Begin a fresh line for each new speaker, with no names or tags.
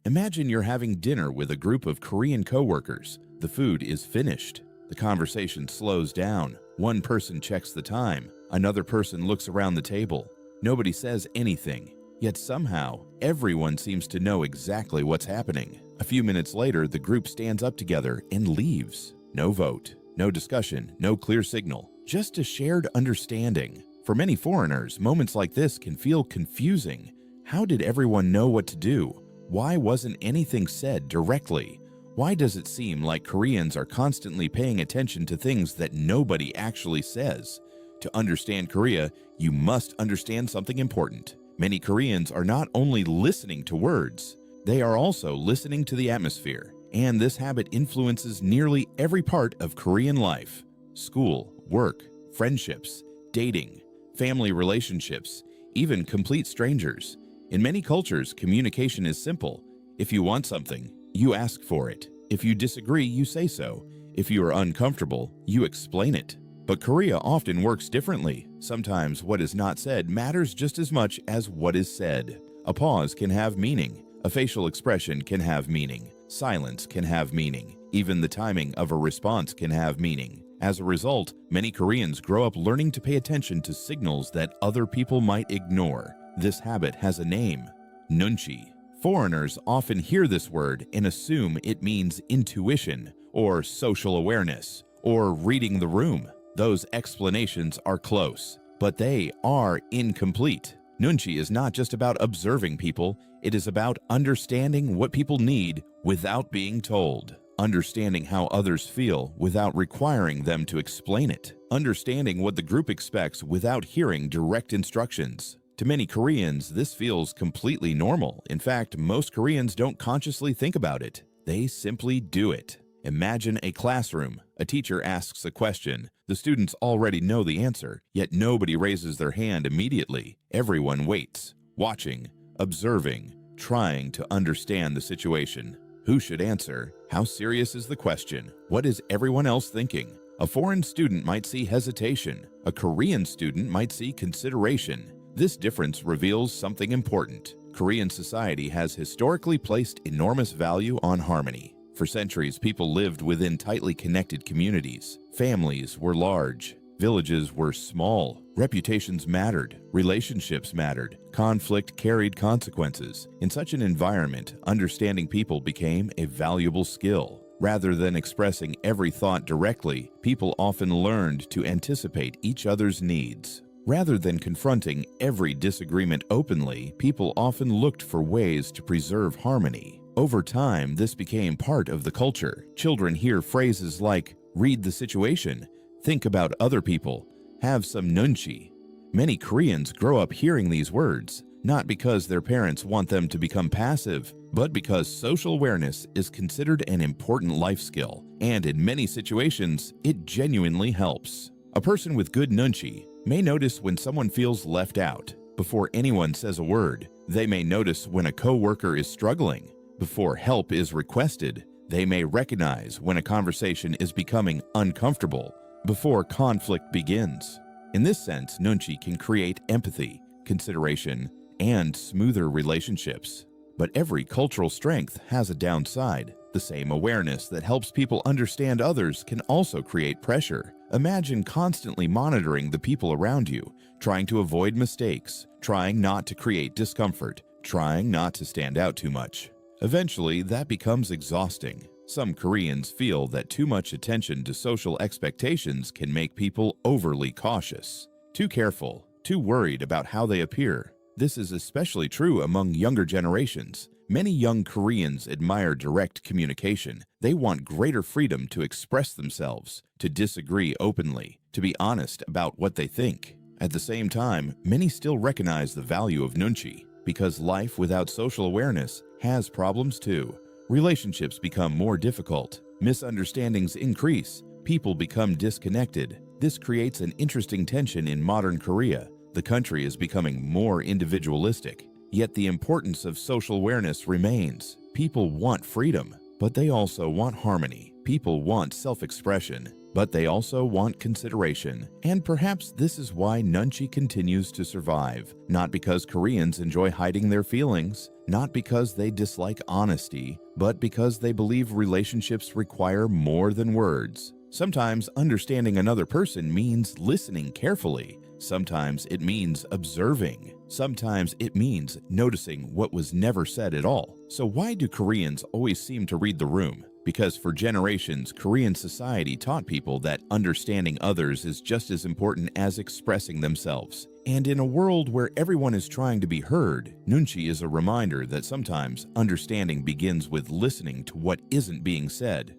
Imagine you're having dinner with a group of Korean coworkers. The food is finished. The conversation slows down. One person checks the time. Another person looks around the table. Nobody says anything. Yet somehow, everyone seems to know exactly what's happening. A few minutes later, the group stands up together and leaves. No vote, no discussion, no clear signal, just a shared understanding. For many foreigners, moments like this can feel confusing. How did everyone know what to do? Why wasn't anything said directly? Why does it seem like Koreans are constantly paying attention to things that nobody actually says? To understand Korea, you must understand something important. Many Koreans are not only listening to words, they are also listening to the atmosphere. And this habit influences nearly every part of Korean life: school, work, friendships, dating, family relationships, even complete strangers. In many cultures, communication is simple. If you want something, you ask for it. If you disagree, you say so. If you are uncomfortable, you explain it. But Korea often works differently. Sometimes what is not said matters just as much as what is said. A pause can have meaning. A facial expression can have meaning. Silence can have meaning. Even the timing of a response can have meaning. As a result, many Koreans grow up learning to pay attention to signals that other people might ignore. This habit has a name: Nunchi. Foreigners often hear this word and assume it means intuition, or social awareness, or reading the room. Those explanations are close, but they are incomplete. Nunchi is not just about observing people, it is about understanding what people need without being told. Understanding how others feel without requiring them to explain it. Understanding what the group expects without hearing direct instructions. To many Koreans, this feels completely normal. In fact, most Koreans don't consciously think about it. They simply do it. Imagine a classroom. A teacher asks a question. The students already know the answer, yet nobody raises their hand immediately. Everyone waits, watching, observing, trying to understand the situation. Who should answer? How serious is the question? What is everyone else thinking? A foreign student might see hesitation. A Korean student might see consideration. This difference reveals something important. Korean society has historically placed enormous value on harmony. For centuries, people lived within tightly connected communities. Families were large. Villages were small. Reputations mattered. Relationships mattered. Conflict carried consequences. In such an environment, understanding people became a valuable skill. Rather than expressing every thought directly, people often learned to anticipate each other's needs. Rather than confronting every disagreement openly, people often looked for ways to preserve harmony. Over time, this became part of the culture. Children hear phrases like, "read the situation," "think about other people," "have some nunchi." Many Koreans grow up hearing these words, not because their parents want them to become passive, but because social awareness is considered an important life skill, and in many situations, it genuinely helps. A person with good nunchi may notice when someone feels left out. Before anyone says a word, they may notice when a coworker is struggling. Before help is requested, they may recognize when a conversation is becoming uncomfortable. Before conflict begins. In this sense, nunchi can create empathy, consideration, and smoother relationships. But every cultural strength has a downside. The same awareness that helps people understand others can also create pressure. Imagine constantly monitoring the people around you, trying to avoid mistakes, trying not to create discomfort, trying not to stand out too much. Eventually, that becomes exhausting. Some Koreans feel that too much attention to social expectations can make people overly cautious, too careful, too worried about how they appear. This is especially true among younger generations. Many young Koreans admire direct communication. They want greater freedom to express themselves, to disagree openly, to be honest about what they think. At the same time, many still recognize the value of nunchi, because life without social awareness has problems too. Relationships become more difficult, misunderstandings increase, people become disconnected. This creates an interesting tension in modern Korea. The country is becoming more individualistic, yet the importance of social awareness remains. People want freedom, but they also want harmony. People want self-expression, but they also want consideration. And perhaps this is why Nunchi continues to survive. Not because Koreans enjoy hiding their feelings, not because they dislike honesty, but because they believe relationships require more than words. Sometimes understanding another person means listening carefully. Sometimes it means observing. Sometimes it means noticing what was never said at all. So why do Koreans always seem to read the room? Because for generations, Korean society taught people that understanding others is just as important as expressing themselves. And in a world where everyone is trying to be heard, Nunchi is a reminder that sometimes understanding begins with listening to what isn't being said.